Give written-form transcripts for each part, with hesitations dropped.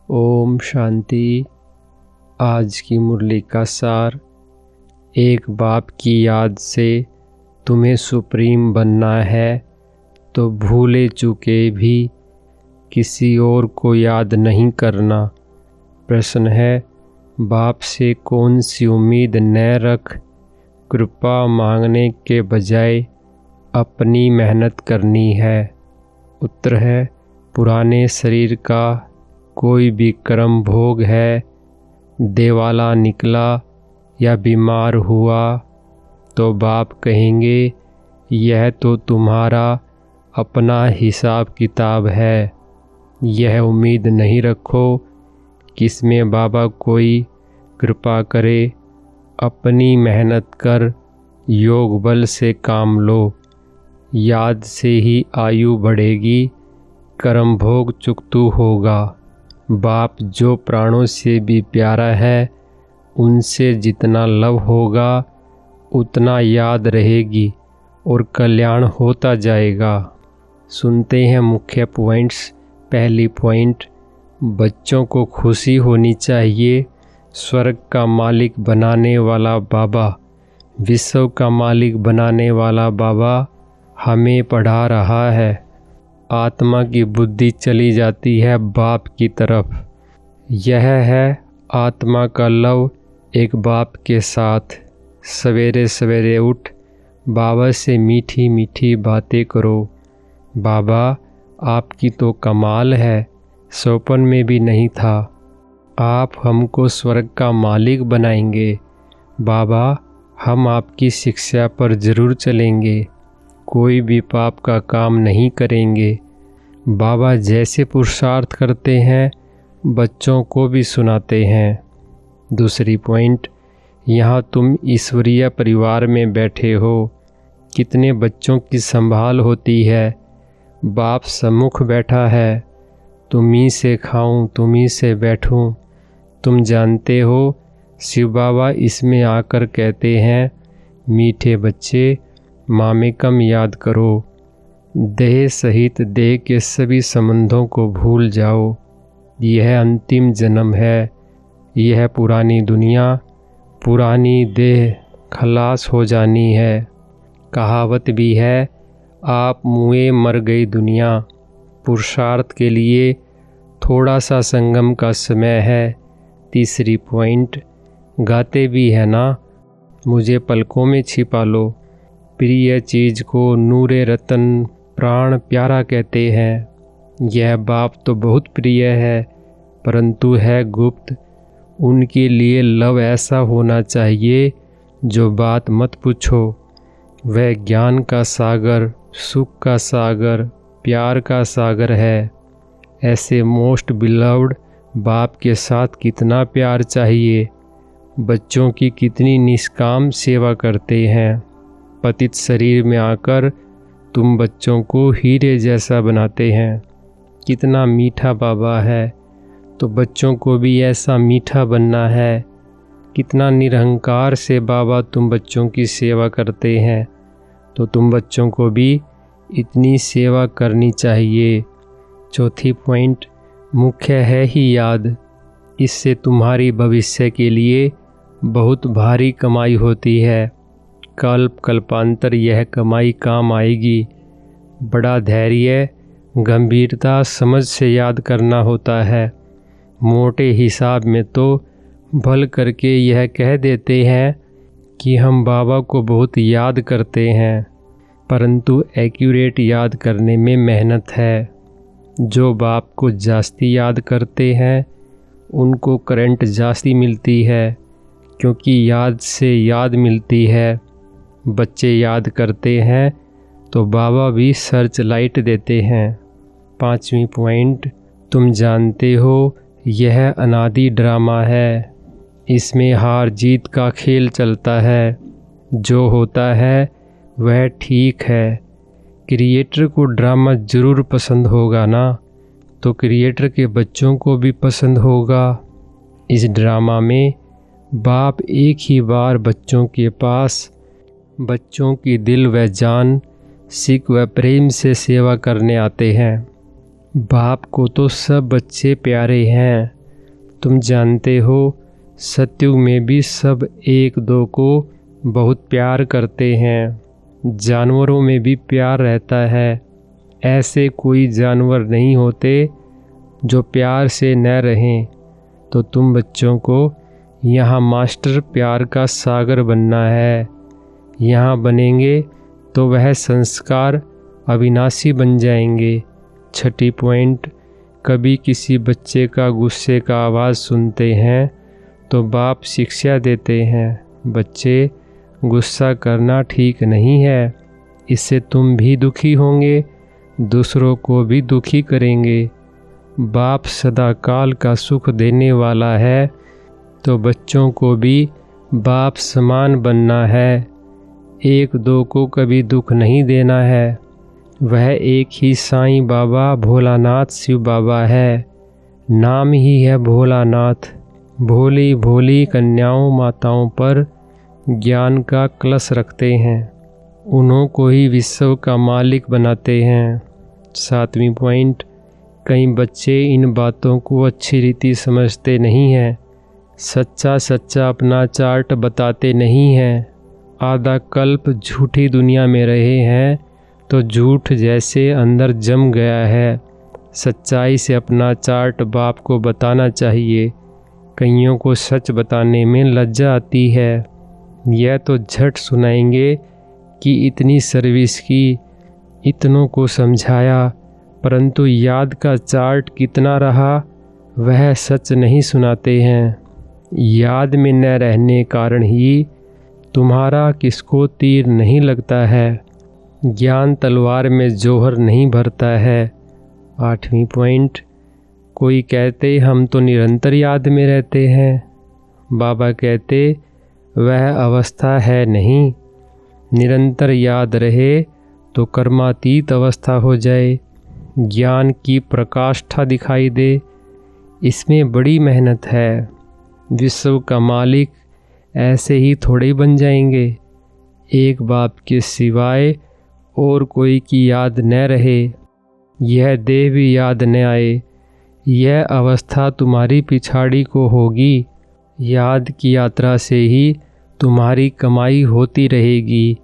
ओम शांति। आज की मुरली का सार। एक बाप की याद से तुम्हें सुप्रीम बनना है तो भूले चूके भी किसी और को याद नहीं करना। प्रश्न है, बाप से कौन सी उम्मीद न रख, कृपा मांगने के बजाय अपनी मेहनत करनी है। उत्तर है, पुराने शरीर का कोई भी कर्म भोग है, देवाला निकला या बीमार हुआ तो बाप कहेंगे यह तो तुम्हारा अपना हिसाब किताब है। यह उम्मीद नहीं रखो कि इसमें बाबा कोई कृपा करे। अपनी मेहनत कर, योग बल से काम लो। याद से ही आयु बढ़ेगी, कर्म भोग चुकतू होगा। बाप जो प्राणों से भी प्यारा है, उनसे जितना लव होगा उतना याद रहेगी और कल्याण होता जाएगा। सुनते हैं मुख्य पॉइंट्स। पहली पॉइंट, बच्चों को खुशी होनी चाहिए। स्वर्ग का मालिक बनाने वाला बाबा, विश्व का मालिक बनाने वाला बाबा हमें पढ़ा रहा है। आत्मा की बुद्धि चली जाती है बाप की तरफ। यह है आत्मा का लव एक बाप के साथ। सवेरे सवेरे उठ बाबा से मीठी मीठी बातें करो। बाबा आपकी तो कमाल है, सपन में भी नहीं था। आप हमको स्वर्ग का मालिक बनाएंगे। बाबा हम आपकी शिक्षा पर ज़रूर चलेंगे, कोई भी पाप का काम नहीं करेंगे। बाबा जैसे पुरुषार्थ करते हैं बच्चों को भी सुनाते हैं। दूसरी पॉइंट, यहाँ तुम ईश्वरीय परिवार में बैठे हो, कितने बच्चों की संभाल होती है। बाप सम्मुख बैठा है, तुम ही से खाऊं, तुम ही से बैठूं। तुम जानते हो शिव बाबा इसमें आकर कहते हैं, मीठे बच्चे मामेकम याद करो। देह सहित देह के सभी संबंधों को भूल जाओ। यह अंतिम जन्म है। यह पुरानी दुनिया, पुरानी देह खलास हो जानी है। कहावत भी है, आप मुए मर गई दुनिया। पुरुषार्थ के लिए थोड़ा सा संगम का समय है। तीसरी पॉइंट, गाते भी है ना, मुझे पलकों में छिपा लो। प्रिय चीज़ को नूरे रतन प्राण प्यारा कहते हैं। यह बाप तो बहुत प्रिय है, परंतु है गुप्त। उनके लिए लव ऐसा होना चाहिए जो बात मत पूछो। वह ज्ञान का सागर, सुख का सागर, प्यार का सागर है। ऐसे मोस्ट बिलव्ड बाप के साथ कितना प्यार चाहिए। बच्चों की कितनी निष्काम सेवा करते हैं। पतित शरीर में आकर तुम बच्चों को हीरे जैसा बनाते हैं। कितना मीठा बाबा है, तो बच्चों को भी ऐसा मीठा बनना है। कितना निरहंकार से बाबा तुम बच्चों की सेवा करते हैं, तो तुम बच्चों को भी इतनी सेवा करनी चाहिए। चौथी पॉइंट, मुख्य है ही याद। इससे तुम्हारी भविष्य के लिए बहुत भारी कमाई होती है। कल्प कल्पांतर यह कमाई काम आएगी। बड़ा धैर्य, गंभीरता, समझ से याद करना होता है। मोटे हिसाब में तो भल करके यह कह देते हैं कि हम बाबा को बहुत याद करते हैं, परंतु एक्यूरेट याद करने में मेहनत है। जो बाप को जास्ती याद करते हैं उनको करंट जास्ती मिलती है, क्योंकि याद से याद मिलती है। बच्चे याद करते हैं तो बाबा भी सर्च लाइट देते हैं। पांचवी पॉइंट, तुम जानते हो यह अनादि ड्रामा है। इसमें हार जीत का खेल चलता है। जो होता है वह ठीक है। क्रिएटर को ड्रामा ज़रूर पसंद होगा ना, तो क्रिएटर के बच्चों को भी पसंद होगा। इस ड्रामा में बाप एक ही बार बच्चों के पास बच्चों की दिल व जान, सिक व प्रेम से सेवा करने आते हैं। बाप को तो सब बच्चे प्यारे हैं, तुम जानते हो सतयुग में भी सब एक दो को बहुत प्यार करते हैं। जानवरों में भी प्यार रहता है। ऐसे कोई जानवर नहीं होते जो प्यार से न रहें। तो तुम बच्चों को यहाँ मास्टर प्यार का सागर बनना है। यहाँ बनेंगे तो वह संस्कार अविनाशी बन जाएंगे। छठी पॉइंट, कभी किसी बच्चे का गुस्से का आवाज़ सुनते हैं तो बाप शिक्षा देते हैं, बच्चे गुस्सा करना ठीक नहीं है, इससे तुम भी दुखी होंगे, दूसरों को भी दुखी करेंगे। बाप सदा काल का सुख देने वाला है, तो बच्चों को भी बाप समान बनना है। एक दो को कभी दुख नहीं देना है। वह एक ही साईं बाबा भोलानाथ शिव बाबा है। नाम ही है भोलानाथ। भोली भोली कन्याओं माताओं पर ज्ञान का कलश रखते हैं, उन्हों को ही विश्व का मालिक बनाते हैं। 7वीं पॉइंट, कई बच्चे इन बातों को अच्छी रीति समझते नहीं हैं। सच्चा सच्चा अपना चार्ट बताते नहीं हैं। आधा कल्प झूठी दुनिया में रहे हैं तो झूठ जैसे अंदर जम गया है। सच्चाई से अपना चार्ट बाप को बताना चाहिए। कईयों को सच बताने में लज्जा आती है। यह तो झट सुनाएंगे कि इतनी सर्विस की, इतनों को समझाया, परंतु याद का चार्ट कितना रहा वह सच नहीं सुनाते हैं। याद में न रहने कारण ही तुम्हारा किसको तीर नहीं लगता है। ज्ञान तलवार में जोहर नहीं भरता है। 8वीं पॉइंट, कोई कहते हम तो निरंतर याद में रहते हैं। बाबा कहते वह अवस्था है नहीं। निरंतर याद रहे तो कर्मातीत अवस्था हो जाए, ज्ञान की प्रकाष्ठा दिखाई दे। इसमें बड़ी मेहनत है। विश्व का मालिक ऐसे ही थोड़े ही बन जाएंगे। एक बाप के सिवाय और कोई की याद न रहे, यह देह भी याद न आए, यह अवस्था तुम्हारी पिछाड़ी को होगी। याद की यात्रा से ही तुम्हारी कमाई होती रहेगी।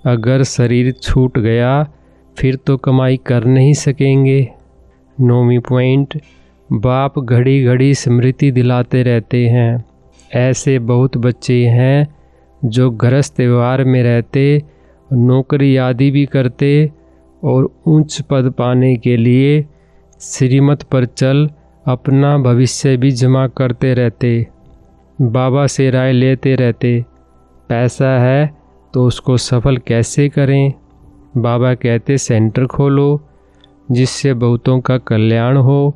अगर शरीर छूट गया फिर तो कमाई कर नहीं सकेंगे। 9वीं पॉइंट, बाप घड़ी घड़ी स्मृति दिलाते रहते हैं। ऐसे बहुत बच्चे हैं जो गृहस्थ व्यवहार में रहते, नौकरी आदि भी करते और उच्च पद पाने के लिए श्रीमत पर चल अपना भविष्य भी जमा करते रहते। बाबा से राय लेते रहते, पैसा है तो उसको सफल कैसे करें। बाबा कहते सेंटर खोलो जिससे बहुतों का कल्याण हो।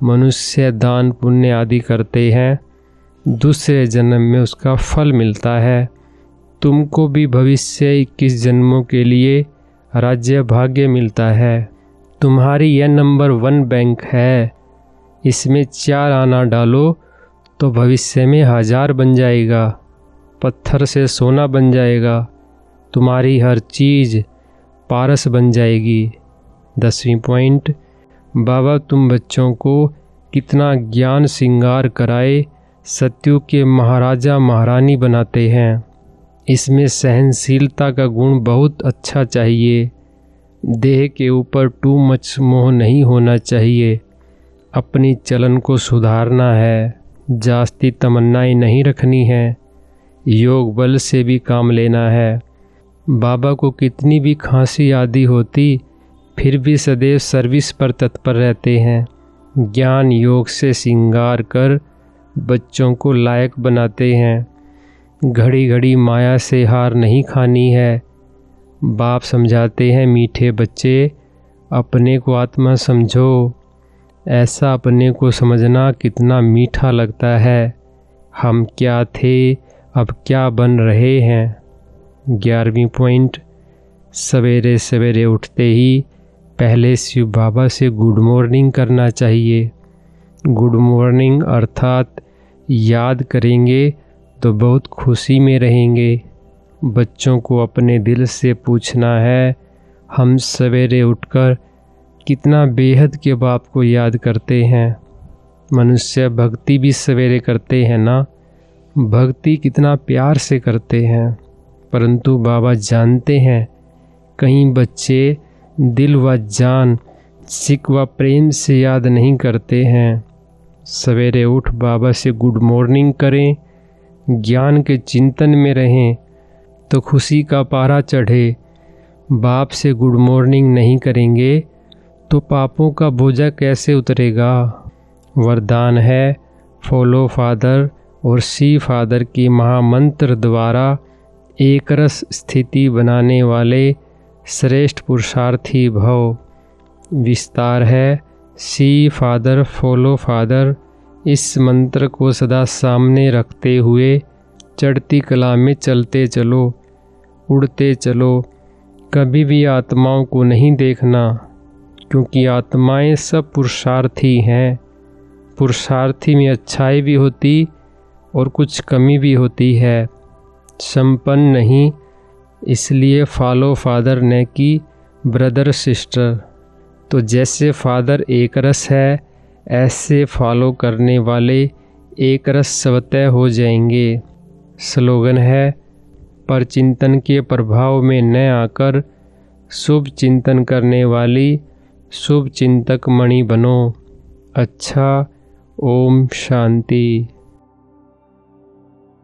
मनुष्य दान पुण्य आदि करते हैं, दूसरे जन्म में उसका फल मिलता है। तुमको भी भविष्य 21 जन्मों के लिए राज्य भाग्य मिलता है। तुम्हारी यह नंबर 1 बैंक है, इसमें 4 आना डालो तो भविष्य में 1000 बन जाएगा। पत्थर से सोना बन जाएगा। तुम्हारी हर चीज़ पारस बन जाएगी। 10वीं पॉइंट, बाबा तुम बच्चों को कितना ज्ञान श्रृंगार कराए सतयुग के महाराजा महारानी बनाते हैं। इसमें सहनशीलता का गुण बहुत अच्छा चाहिए। देह के ऊपर टू मच मोह नहीं होना चाहिए। अपनी चलन को सुधारना है। जास्ती तमन्नाएं नहीं रखनी है। योग बल से भी काम लेना है। बाबा को कितनी भी खांसी आदि होती फिर भी सदैव सर्विस पर तत्पर रहते हैं। ज्ञान योग से श्रृंगार कर बच्चों को लायक बनाते हैं। घड़ी घड़ी माया से हार नहीं खानी है। बाप समझाते हैं मीठे बच्चे, अपने को आत्मा समझो। ऐसा अपने को समझना कितना मीठा लगता है। हम क्या थे अब क्या बन रहे हैं। 11वीं पॉइंट, सवेरे सवेरे उठते ही पहले शिव बाबा से गुड मॉर्निंग करना चाहिए। गुड मॉर्निंग अर्थात याद करेंगे तो बहुत खुशी में रहेंगे। बच्चों को अपने दिल से पूछना है, हम सवेरे उठकर कितना बेहद के बाप को याद करते हैं। मनुष्य भक्ति भी सवेरे करते हैं ना, भक्ति कितना प्यार से करते हैं, परंतु बाबा जानते हैं कहीं बच्चे दिल व जान सिक व प्रेम से याद नहीं करते हैं। सवेरे उठ बाबा से गुड मॉर्निंग करें, ज्ञान के चिंतन में रहें तो खुशी का पारा चढ़े। बाप से गुड मॉर्निंग नहीं करेंगे तो पापों का बोझा कैसे उतरेगा। वरदान है फॉलो फादर और सी फादर की महामंत्र द्वारा एक रस स्थिति बनाने वाले श्रेष्ठ पुरुषार्थी भव। विस्तार है सी फादर फॉलो फादर। इस मंत्र को सदा सामने रखते हुए चढ़ती कला में चलते चलो, उड़ते चलो। कभी भी आत्माओं को नहीं देखना, क्योंकि आत्माएं सब पुरुषार्थी हैं। पुरुषार्थी में अच्छाई भी होती और कुछ कमी भी होती है, संपन्न नहीं। इसलिए फॉलो फादर ने की ब्रदर सिस्टर। तो जैसे फादर एक रस है, ऐसे फॉलो करने वाले एक रस स्वतः हो जाएंगे। स्लोगन है पर चिंतन के प्रभाव में न आकर शुभ चिंतन करने वाली शुभ चिंतक मणि बनो। अच्छा, ओम शांति।